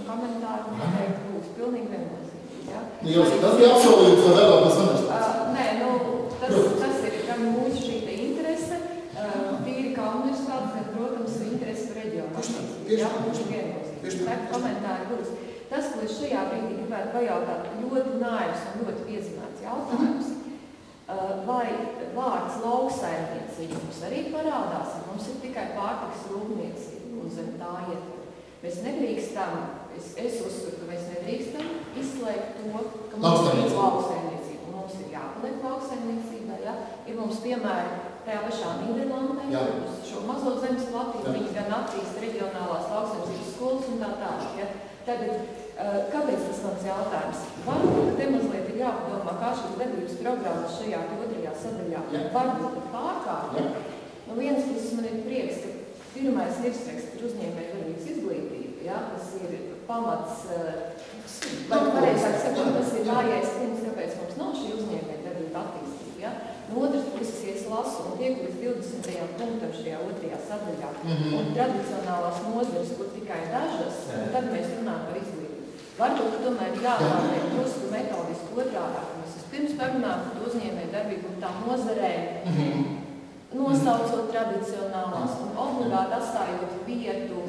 komentāru noteikti būs pilnīgi viennozīmīgi. Ja? Tas bija apsolījums, vai vēl pēc universitātes? Nē, tas ir gan mūsu šī interese, tīri kā universitātes, protams, ir interese par reģionu. Jā, būs viennozīmīgi. Tā komentāri būs. Tas, ko es šajā brīdī gribētu pajautāt, ļoti naivs un ļoti piezināts jautājums, vai vārds lauksaimniecība mums arī parādās, ja mums ir tikai pārtikas rūpniecība un zem tā ietver. Mēs nedrīkstam, es uzskatu, ka mēs nedrīkstam izslēgt to, ka mums ir lauksaimniecība. Mums ir jāpaliek lauksaimniecībā, ja? Ir mums piemēri tajā pašā Nīderlandē, uz šo mazo zemes platību, viņi gan attīst reģionālās lauksaimniecības skolas un tā tālāk. Ja? Tagad, kāpēc tas mans jautājums? Varbūt te mazliet ir jāpadomā, kā šīs darbības programmas šajā otrajā sadaļā varbūt ir pārkārta. No vienas puses man ir prieks, ka pirmais virsraksts ir uzņēmējdarbības izglītība, ja? Tas ir pamats, vai pareizāk sakot, tas ir vājais punkts, kāpēc mums nav šī uzņēmējdarbība attīstība. Ja? No otras puses, ja es lasu un tiek līdz 20. punktam šajā otrajā sadaļā, un tradicionālās nozares, kur tikai dažas, tad mēs runājam par izglītību. Varbūt, ka tomēr jāpārliek drusku metodiski otrādāk. Mēs vispirms parunājam par uzņēmējdarbību un tām nozarēm, nosaucot tradicionālās un obligāti atstājot vietu,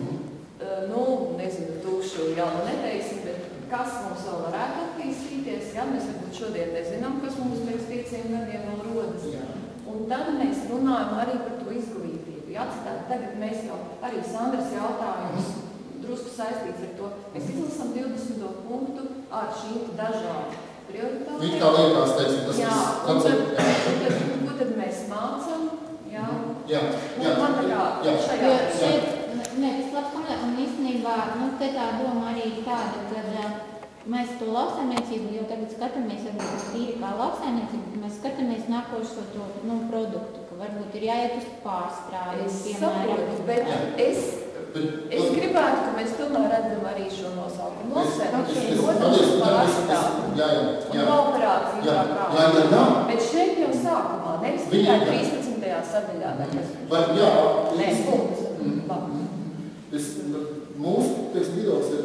nezinu, tukšu jau neteiksim, bet kas mums vēl varētu attīstīties, ja mēs varbūt šodien nezinām, kas mums pēc 5 gadiem vēl rodas. Un tad mēs runājam arī par to izglītību. Ja? Tagad mēs jau arī Sandras jautājums drusku saistīts ar to. Mēs izlasām 20. punktu ar šīm dažādām prioritātēm. Viņi kā liekās, teiksim, tas viss. Ko tad mēs mācam? Jā. Man tā kā šajā. Nē, tas labs komentēs, un īstenībā, te tā doma arī tāda, ka mēs to lauksaimniecību jau tagad skatāmies, varbūt tīri kā lauksaimniecību, mēs skatāmies nākošo to produktu, ka varbūt ir jāiet uz pārstrādi, piemēram. Bet es gribētu, ka mēs tomēr redzam arī šo nosaukumu nosēdīšanu, protams, pārstrādi un kooperāciju kā. Bet šeit jau sākumā, nevis tikai 13. sadaļā, nē, punkts. Mūsu viedoklis ir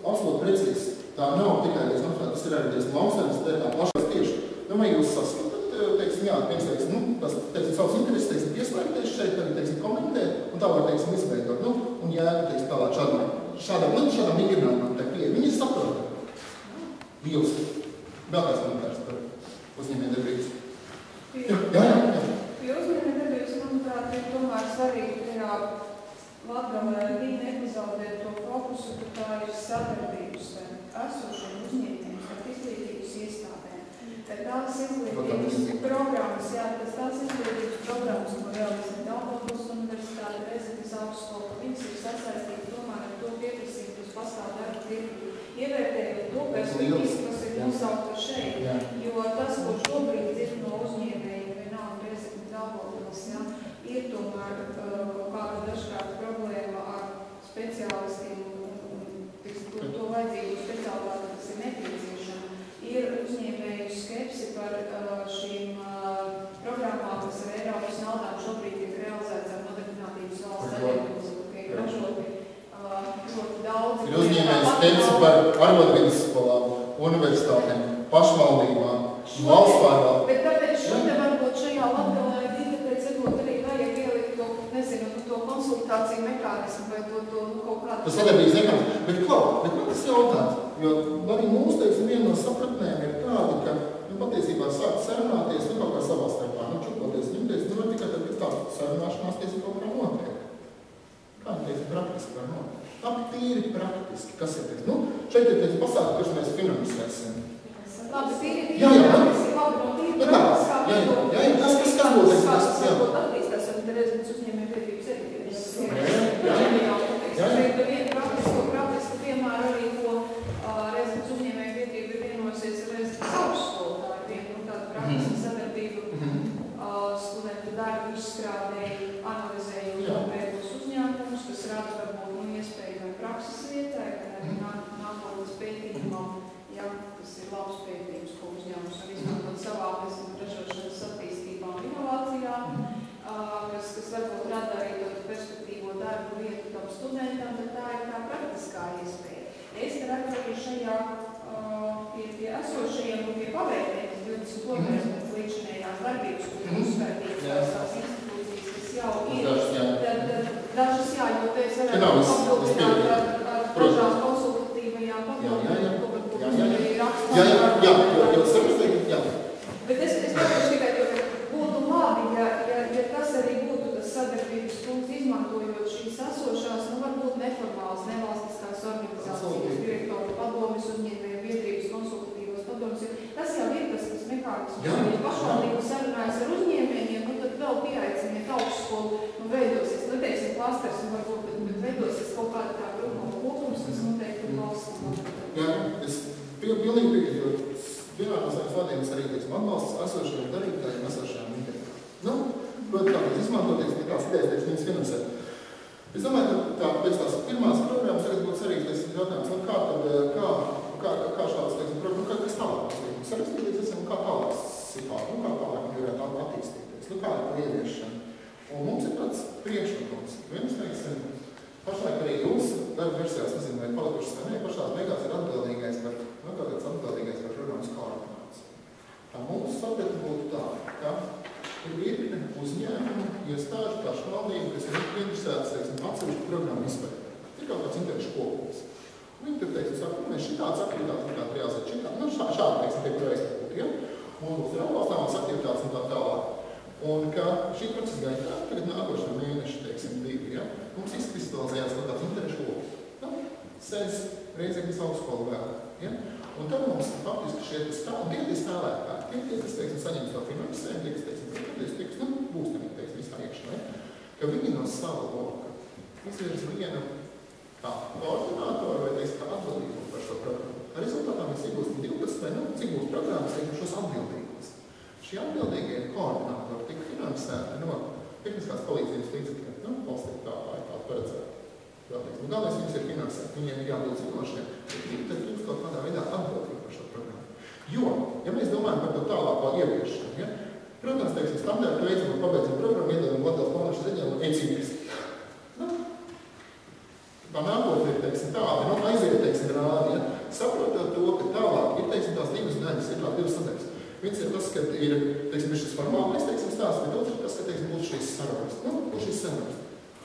absolūti precīzs. Tā nav tikai tas ir arī lauksaimniecības, tā ir tā plašais tieši. Ja jūs saskatāt, teiksim, tas, savas intereses, pieslēgties šeit, tagad, komentēt, un tā var, izveidot. Un tālāk šādām vingrinājumam tā pieeja. Viņi saprot. Jūs. Vēl kāds komentārs par uzņēmējdarbības? Jā. Jo uzņēmējdarbības, manuprāt, ir tomēr svarīgi tajā Latgalē nepazaudēt to fokusu, ka tā ir sadarbības ar esošiem uzņēmējiem, ar izglītības iestādēm. Tās izglītības programmas, ko realizē Daugavpils Universitāte, Reizeknas augstskola, viņas ir sasaistītas tomēr ar to pieprasījumu, kas pastāv darba tirgū. Ievērtējot to perspektīvas, kas ir nosaukta šeit, jo tas, ko šobrīd dzird no uzņēmējiem, vienalga Reizeknas Daugavpils, ir tomēr kāda dažkārt problēma ar speciālistiem un to vajadzīgu speciālitāti, kas ir nepieciešama. Ir uzņēmēju skepsi par šīm programmām, kas ar Eiropas naudām šobrīd tiek realizēts ar Nodarbinātības valsts aģentūras, ka ir ražoti ļoti daudz. Ir uzņēmēju skepsi par arotbiedrības skolām, universitātēm, pašvaldībām, valsts pārvaldībām. Bet tāpēc šodien varbūt šajā Latgalē to konsultāciju mehānismu vai to kaut kādu... Tas sadarbības mehānismu. Bet man tas jautājums, jo arī mūsu, viena no sapratnēm ir tāda, ka patiesībā sākt sarunāties kaut kā savā starpā, čukoties, ņemties, var tikai tad, ka tā sarunāšanās kaut kā notiek. Kā praktiski var notiek? Tā tīri praktiski, kas ir šeit ir pasākumi, kurus mēs finansēsim. Labi, tīri praktiski, labi no tīri praktiski, attīstās un Reizeknas uzņēmējbiedrības arī praktisku piemēru arī, ko Reizeknas uzņēmējbiedrība ir vienojusies ar Reizeknas augstskolu. Tā ir viena tāda praktiska sadarbība studentu darbu izstrādēji, analizēju konkrētos uzņēmumus, kas rada varbūt iespēju gan prakses vietai, gan nākotnes pētījumam, tas ir labs pētījums, ko uzņēmums var izmantot savā ražošanas attīstībā un inovācijā, kas varbūt rada arī tādu perspektīvo darbu ķert arī šajā pie esošajiem un pie paveiktiem 22. pēc līdzinējās darbības, kur uzskaitītas tās institūcijas, kas jau ir. Dažas jā, jo te es varētu papildināt ar dažām konsultatīvajām papildināt, ko varbūt ir rakstā. Jā. Bet es pateikšu tikai to, ka būtu labi, ja tas arī būtu tas sadarbības punkts, izmantojot šīs esošās, varbūt neformālas, nevalstiskās organizācijas, direktoru padomes, uzņēmēju biedrības, konsultatīvos padomes. Tas jau ir tas mehānisms, ja pašvaldība sarunājas ar uzņēmējiem, tad vēl pieaiciniet augstskolu, veidosies, teiksim, klasters, varbūt, bet veidosies kaut kāda tā grupuma kopums, kas noteikti valsts. Jā, es pilnīgi piekrītu. Vienā no savas vadības arī, teiksim, atbalsts esošajiem darītājiem, esošajām idejām. Protams, izmantoties pie tās idejas, teiksim, viņas finansēt. Es domāju, ka pēc tās pirmās programmas arī būtu svarīgs, teiksim, jautājums, kā šāds, teiksim, programmas, kas tālāk, teiksim, sarakstīt, esam, kā tālāk situācija, kā tālāk viņi varētu attīstīties, kā ir to ieviešana. Un mums ir tāds priekšlikums. Viens, teiksim, pašlaik arī jūs darba versijās, nezinu, vai palikušas vai ne, pašās beigās ir atbildīgais par programmas koordināciju. Tā mūsu sapratne būtu tā, ka ir virkne uzņēmumu, iestāžu, pašvaldību, kas ir interesētas, teiksim, atsevišķu programmu izpētē. Ir kaut kāds interešu kopums. Viņi tur, teiksim, saka, mēs šitāds aktivitātes jāsaka šitāds, šādi, teiksim, tie projekti būtu, ja? Un mums ir atbalstāmās aktivitātes un tā tālāk. Un ka šī procesa gaitā, tagad nākošā mēneša, teiksim, 2, ja? Mums izkristalizējās kaut kāds interešu kopums. Sēs Reizeknas augstskolu vēl, ja? Un tad mums faktiski šie tie spēlētāji, tie, kas, teiksim, saņems to finansējumu, tie, kas, teiksim, būstamīgi, teiksim, visā iekšanai, ka viņi no sava loka izvirz vienu kā koordinātoru vai, teiksim, kā atbildību par šo programmu. Ar rezultātā mēs iegūstam 12 vai, cik būs programmas, teiksim, šos atbildīgos. Šie atbildīgie koordinātori tika finansēti no tehniskās palīdzības līdzekļiem, valstī tā paredzēta. Galvenais viņus ir finansēt, viņiem ir jābūt zinošiem, tad jums kaut kādā veidā atbildīgi par šo programmu. Jo, ja mēs domājam par to tālāko ieviešanu, ja, protams, teiksim, standārtu veicam un pabeidzam programmu, iedodam Latvijas plānošanas reģionu e-cīnijas. Tā nākotnē ir, teiksim, tāda, aiziet, teiksim, rādi, ja, saprotot to, ka tālāk ir, teiksim, tās divas daļas, ir tā divas sadaļas. Viens ir tas, ka ir, teiksim, šis formālais, teiksim, stāsts, bet otrs ir tas, ka, teiksim, būs šīs sarunas. Būs šīs sarunas.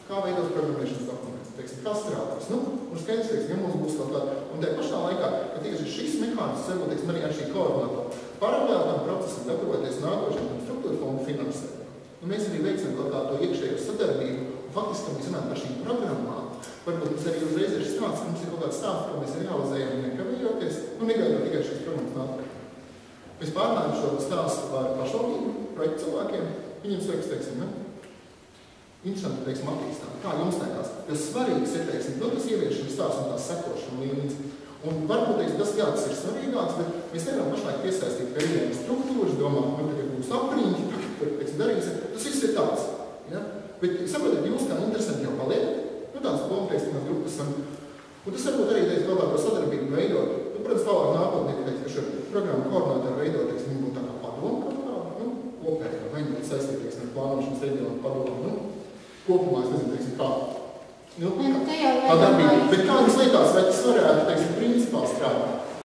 Kā veidot programmēšanas dokumentus, teiksim, kā strādās. Un skaidrs, teiksim, ja mums būs kaut kāda, un tajā pašā laikā, ka tieši šis mehānisms, varbūt, teiksim, arī ar šī koordinātora, paralēli tam procesam gatavoties nākošajam struktūra fondu finansējumu. Mēs arī veicam kaut kādu to iekšējo sadarbību, un faktiski, ka mēs runājam par šīm programmām, varbūt mums arī uzreiz ir stāsts, ka mums ir kaut kāds stāsts, ko mēs realizējam nekavējoties, negaidot tikai šīs programmas nākotnē. Mēs pārnājam šo stāstu par pašvaldību, projektu cilvēkiem, viņiem liekas, teiksim, interesanti, teiksim, attīstām. Kā jums liekas? Jo svarīgs ir, teiksim, tas ieviešanas stāsts un tās sekošana līmenis. Un varbūt, teiksim, tas ir svarīgāks, bet mēs nevaram pašlaik piesaistīt pie rīdienas struktūras, domāt, tagad būs apriņķi, teiksim, darīsim. Tas viss ir tāds. Ja? Bet saprotiet, jūs kā interesanti jau paliekat, tāds kompleksinās grupas esam. Un tas varbūt arī, teiksim, vēl tādu sadarbību veidot. Protams, tālāk nākotnē, teiksim, ka šo programmu koordinātoru veidot, teiksim, viņi būtu tā kā padomu kaut kādā, kopējā, vai viņi būtu saistīt, teiksim, ar plānošanas reģionu padomu, kopumā, es nezinu, teiksim, kā. Tā darbība. Bet kā jums liekas, vai tas varētu, teiksim, principā strādāt?